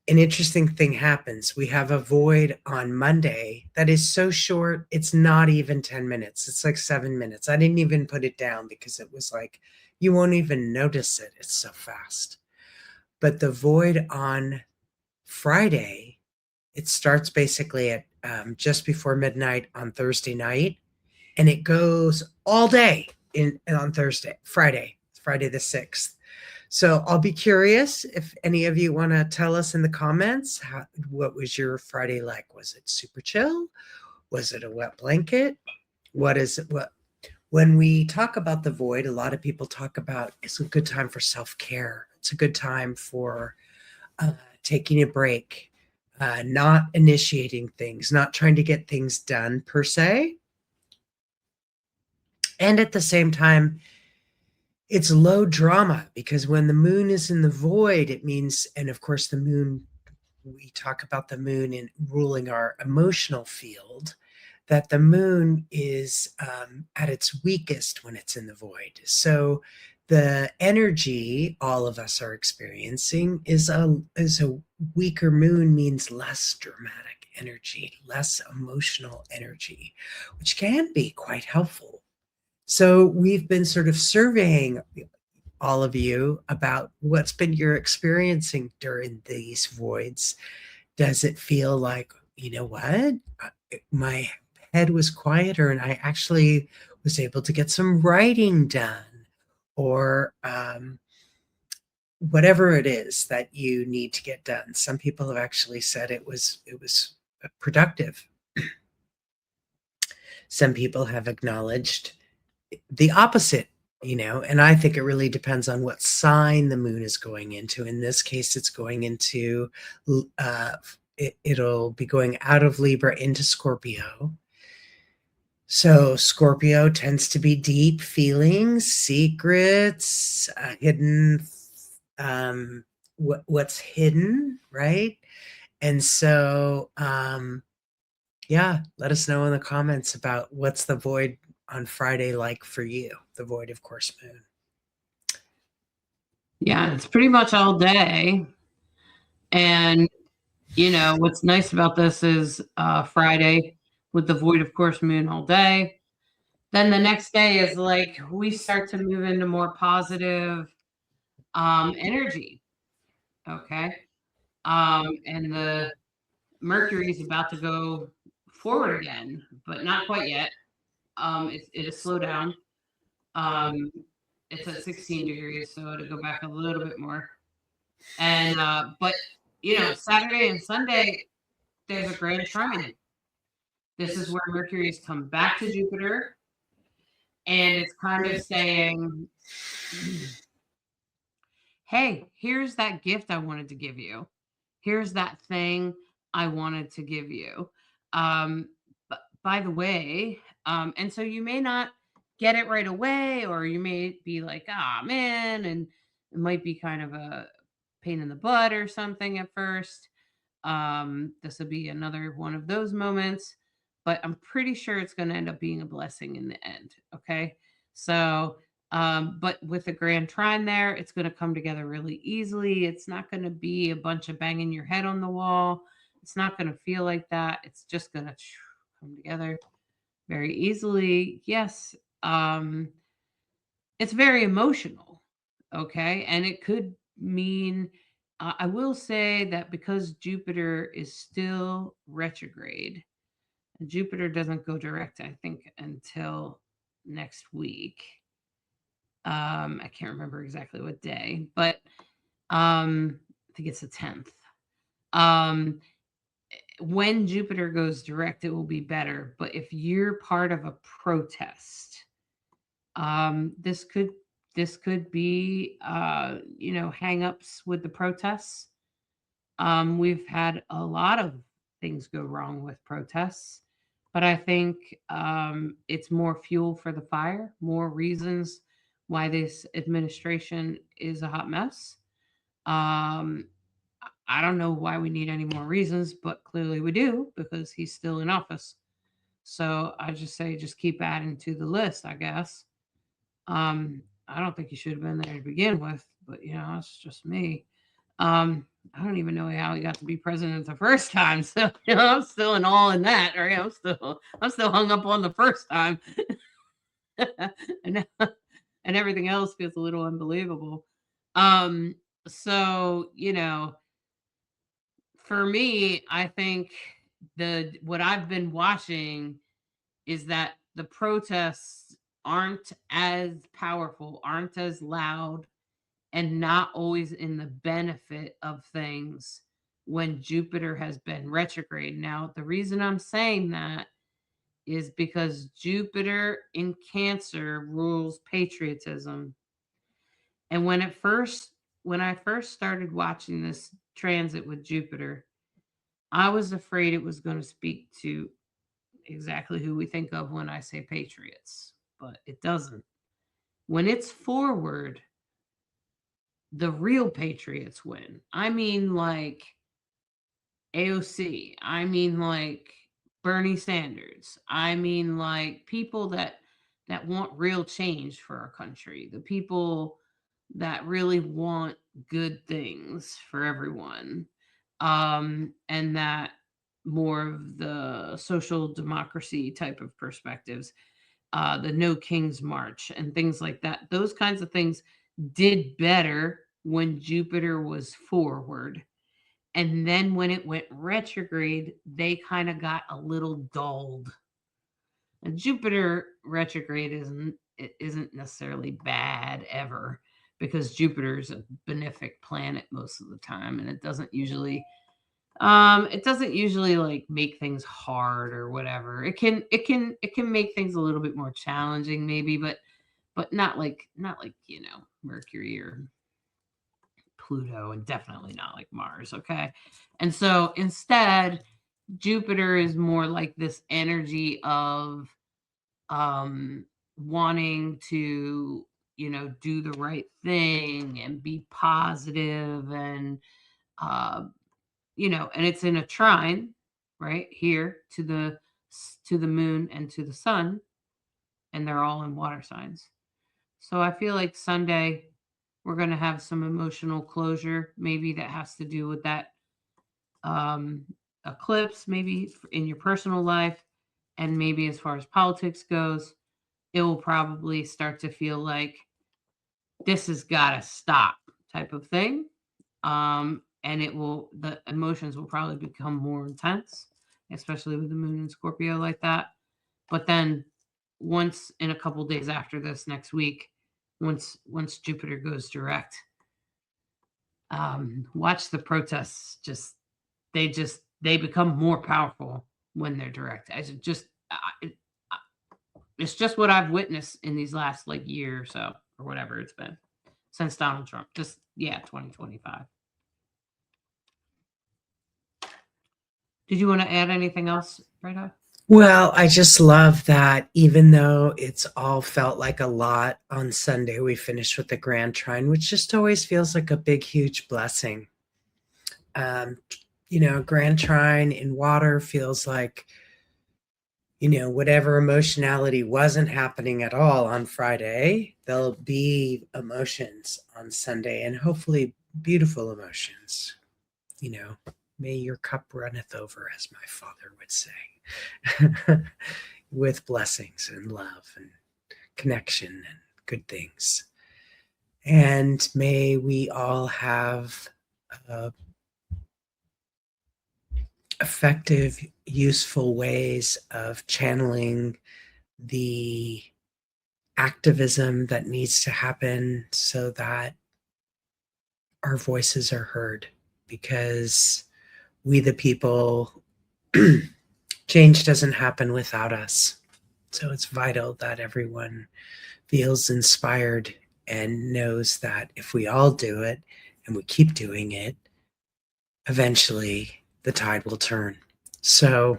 an interesting thing happens. We have a void on Monday that is so short, it's not even 10 minutes. It's like 7 minutes. I didn't even put it down because it was like, you won't even notice it. It's so fast. But the void on Friday, it starts basically at just before midnight on Thursday night, and it goes all day on Friday the 6th. So I'll be curious if any of you want to tell us in the comments, what was your Friday like? Was it super chill? Was it a wet blanket? What is it? When we talk about the void, a lot of people talk about it's a good time for self-care. It's a good time for taking a break, not initiating things, not trying to get things done per se. And at the same time, it's low drama, because when the moon is in the void, it means, and of course, the moon, we talk about the moon in ruling our emotional field, that the moon is at its weakest when it's in the void. So the energy all of us are experiencing is a weaker moon, means less dramatic energy, less emotional energy, which can be quite helpful. So we've been sort of surveying all of you about what's been your experiencing during these voids. Does it feel like, you know what? My head was quieter and I actually was able to get some writing done, or whatever it is that you need to get done. Some people have actually said it was productive. Some people have acknowledged the opposite, and I think it really depends on what sign the moon is going into. In this case, it's going into, it'll be going out of Libra into Scorpio. So Scorpio tends to be deep feelings, secrets, hidden, what's hidden, right? And so, yeah, let us know in the comments about what's the void on Friday like for you, the void, of course, moon. Yeah, it's pretty much all day. And, what's nice about this is Friday with the void, of course, moon all day. Then the next day is like we start to move into more positive energy. Okay. And the Mercury is about to go forward again, but not quite yet. It'll slow down. Um, it's at 16 degrees, so it'll go back a little bit more. And but Saturday and Sunday there's a grand trine. This is where Mercury's come back to Jupiter, and it's kind of saying, "Hey, here's that gift I wanted to give you. Here's that thing I wanted to give you." But by the way, and so you may not get it right away, or you may be like, "Ah, man," and it might be kind of a pain in the butt or something at first. This will be another one of those moments, but I'm pretty sure it's going to end up being a blessing in the end. Okay. So, but with the grand trine there, it's going to come together really easily. It's not going to be a bunch of banging your head on the wall. It's not going to feel like that. It's just going to come together very easily. Yes. It's very emotional. Okay. And it could mean, I will say that because Jupiter is still retrograde, Jupiter doesn't go direct, I think, until next week. I can't remember exactly what day, but I think it's the 10th. Um, when Jupiter goes direct, it will be better. But if you're part of a protest, this could be hangups with the protests. We've had a lot of things go wrong with protests, but I think it's more fuel for the fire, more reasons why this administration is a hot mess. um, I don't know why we need any more reasons, but clearly we do, because he's still in office. So I just say, just keep adding to the list, I guess. I don't think he should have been there to begin with, but it's just me. I don't even know how he got to be president the first time. So I'm still in all in that, right? I'm still hung up on the first time. and, and everything else feels a little unbelievable. So, for me, I think the what I've been watching is that the protests aren't as powerful, aren't as loud, and not always in the benefit of things when Jupiter has been retrograde. Now, the reason I'm saying that is because Jupiter in Cancer rules patriotism. And when I first started watching this transit with Jupiter, I was afraid it was going to speak to exactly who we think of when I say patriots, but it doesn't. When it's forward, the real patriots win. I mean, like AOC. I mean, like Bernie Sanders. I mean, like people that want real change for our country. The people that really want good things for everyone. And that more of the social democracy type of perspectives, the No King's March and things like that. Those kinds of things did better when Jupiter was forward. And then when it went retrograde, they kind of got a little dulled. And Jupiter retrograde isn't necessarily bad ever, because Jupiter is a benefic planet most of the time, and it doesn't usually like make things hard or whatever. It can make things a little bit more challenging maybe, but not like Mercury or Pluto, and definitely not like Mars, okay? And so instead, Jupiter is more like this energy of wanting to, do the right thing and be positive, and uh and it's in a trine right here to the moon and to the sun, and they're all in water signs. So I feel like Sunday we're going to have some emotional closure, maybe that has to do with that um, eclipse, maybe in your personal life, and maybe as far as politics goes, it will probably start to feel like this has got to stop type of thing. And the emotions will probably become more intense, especially with the moon in Scorpio like that. But then once in a couple days after this, next week, once Jupiter goes direct, watch the protests. They become more powerful when they're direct. It's just what I've witnessed in these last like year or so, or whatever it's been since Donald Trump. 2025. Did you want to add anything else, Brenda? Well, I just love that even though it's all felt like a lot on Sunday, we finished with the Grand Trine, which just always feels like a big, huge blessing. Grand Trine in water feels like, whatever emotionality wasn't happening at all on Friday, there'll be emotions on Sunday, and hopefully beautiful emotions. May your cup runneth over, as my father would say, with blessings and love and connection and good things. And may we all have effective, useful ways of channeling the activism that needs to happen so that our voices are heard, because we the people, change doesn't happen without us. So it's vital that everyone feels inspired and knows that if we all do it and we keep doing it, eventually the tide will turn. So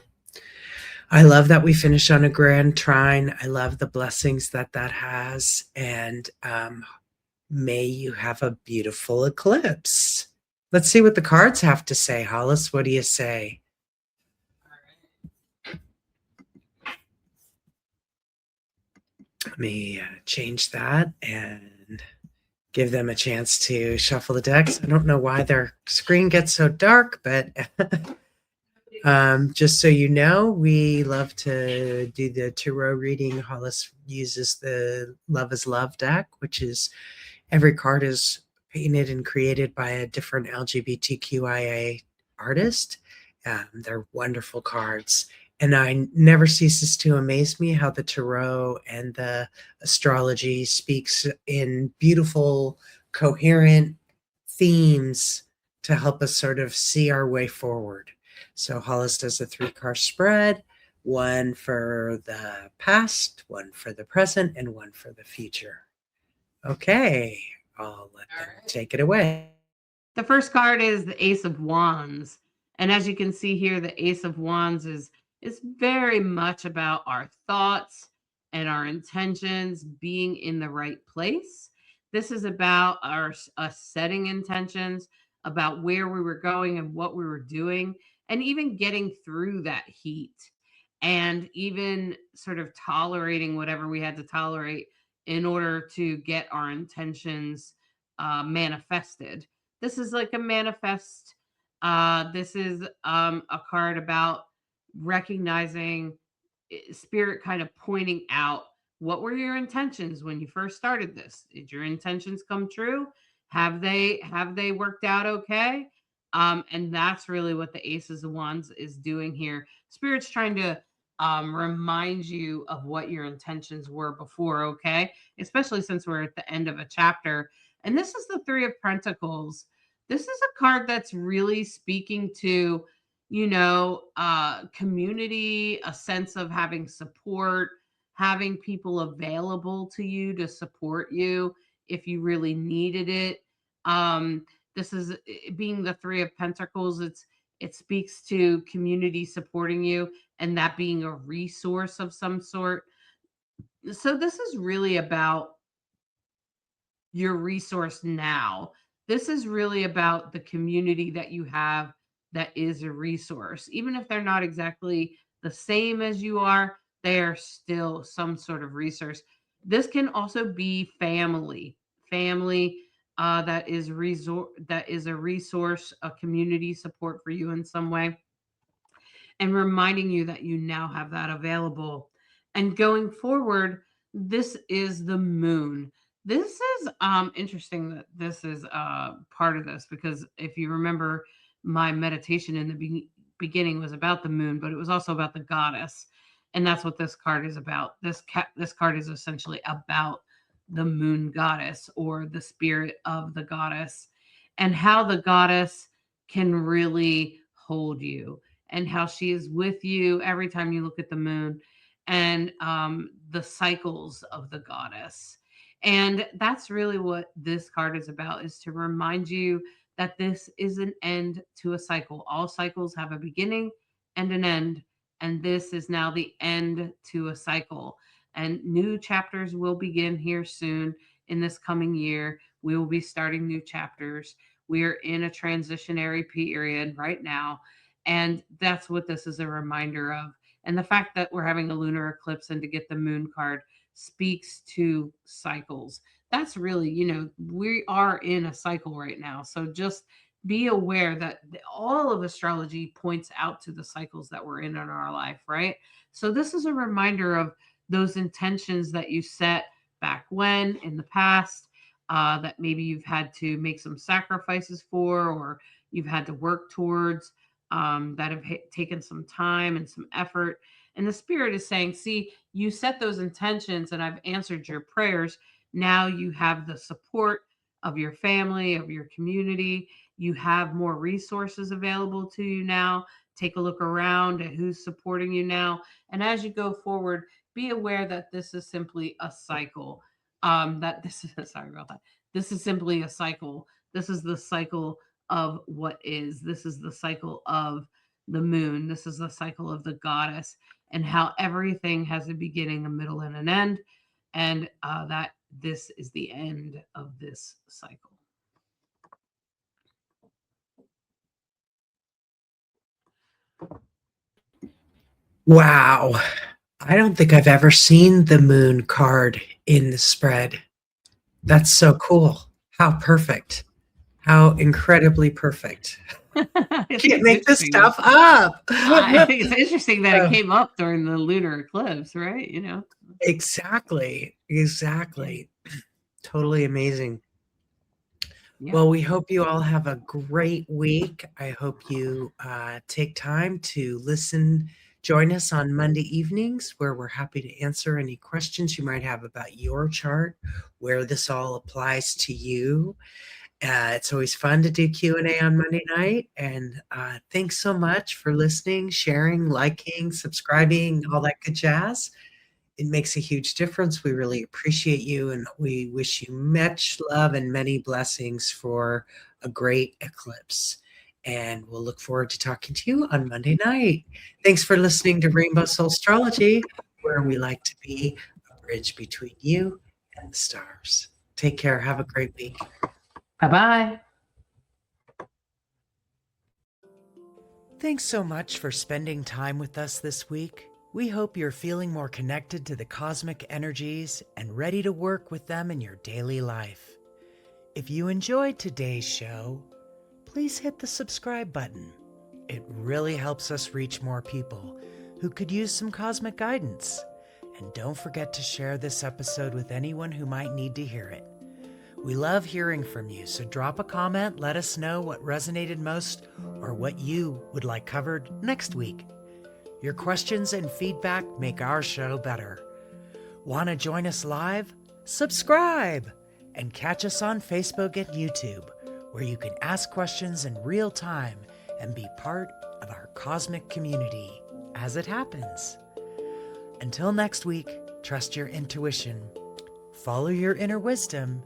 I love that we finish on a Grand Trine. I love the blessings that has. And may you have a beautiful eclipse. Let's see what the cards have to say. Hollis, what do you say? Let me change that and give them a chance to shuffle the decks. I don't know why their screen gets so dark, but just so you know, we love to do the tarot reading. Hollis uses the Love is Love deck, which is every card is painted and created by a different LGBTQIA artist. They're wonderful cards. And I never ceases to amaze me how the tarot and the astrology speaks in beautiful, coherent themes to help us sort of see our way forward. So Hollis does a 3-card spread, one for the past, one for the present, and one for the future. Okay, I'll let them take it away. The first card is the Ace of Wands. And as you can see here, the Ace of Wands is very much about our thoughts and our intentions being in the right place. This is about us setting intentions about where we were going and what we were doing, and even getting through that heat, and even sort of tolerating whatever we had to tolerate in order to get our intentions manifested. This is like a manifest. This is a card about recognizing spirit kind of pointing out what were your intentions when you first started this. Did your intentions come true? Have they worked out okay? And that's really what the Aces of Wands is doing here. Spirit's trying to remind you of what your intentions were before, okay? Especially since we're at the end of a chapter. And this is the Three of Pentacles. This is a card that's really speaking to, community, a sense of having support, having people available to you to support you if you really needed it. This is being the Three of Pentacles. It speaks to community supporting you and that being a resource of some sort. So this is really about your resource now. This is really about the community that you have that is a resource. Even if they're not exactly the same as you are, they are still some sort of resource. This can also be family. Family that is a resource, a community support for you in some way, and reminding you that you now have that available. And going forward, this is the moon. This is interesting that this is part of this, because if you remember, my meditation in the beginning was about the moon, but it was also about the goddess, and that's what this card is about. This card is essentially about the moon goddess, or the spirit of the goddess, and how the goddess can really hold you, and how she is with you every time you look at the moon, and the cycles of the goddess. And that's really what this card is about, is to remind you that this is an end to a cycle. All cycles have a beginning and an end, and this is now the end to a cycle. And new chapters will begin here soon in this coming year. We will be starting new chapters. We are in a transitionary period right now, and that's what this is a reminder of. And the fact that we're having a lunar eclipse and to get the moon card speaks to cycles. That's really, we are in a cycle right now. So just be aware that all of astrology points out to the cycles that we're in our life, right? So this is a reminder of those intentions that you set back when in the past, that maybe you've had to make some sacrifices for, or you've had to work towards, that have taken some time and some effort. And the spirit is saying, see, you set those intentions and I've answered your prayers. Now you have the support of your family, of your community. You have more resources available to you now. Take a look around at who's supporting you now. And as you go forward, be aware that this is simply a cycle. That this is, sorry about that. This is simply a cycle. This is the cycle of what is. This is the cycle of the moon. This is the cycle of the goddess, and how everything has a beginning, a middle, and an end. And that this is the end of this cycle. Wow. I don't think I've ever seen the moon card in the spread. That's so cool. How perfect. How incredibly perfect. I think Can't it's make this interesting that stuff up. I think it's interesting that it Oh, came up during the lunar eclipse, right? exactly. Yeah. Exactly. Totally amazing. Yep. Well, we hope you all have a great week. I hope you take time to listen. Join us on Monday evenings where we're happy to answer any questions you might have about your chart, where this all applies to you. It's always fun to do Q&A on Monday night. And thanks so much for listening, sharing, liking, subscribing, all that good jazz. It makes a huge difference. We really appreciate you, and we wish you much love and many blessings for a great eclipse. And we'll look forward to talking to you on Monday night. Thanks for listening to Rainbow Soulstrology, where we like to be a bridge between you and the stars. Take care. Have a great week. Bye-bye. Thanks so much for spending time with us this week. We hope you're feeling more connected to the cosmic energies and ready to work with them in your daily life. If you enjoyed today's show, please hit the subscribe button. It really helps us reach more people who could use some cosmic guidance. And don't forget to share this episode with anyone who might need to hear it. We love hearing from you, so drop a comment, let us know what resonated most or what you would like covered next week. Your questions and feedback make our show better. Want to join us live? Subscribe! And catch us on Facebook and YouTube, where you can ask questions in real time and be part of our cosmic community as it happens. Until next week, trust your intuition, follow your inner wisdom,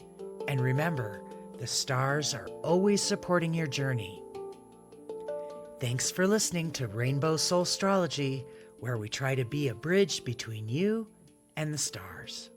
and remember, the stars are always supporting your journey. Thanks for listening to Rainbow Soulstrology, where we try to be a bridge between you and the stars.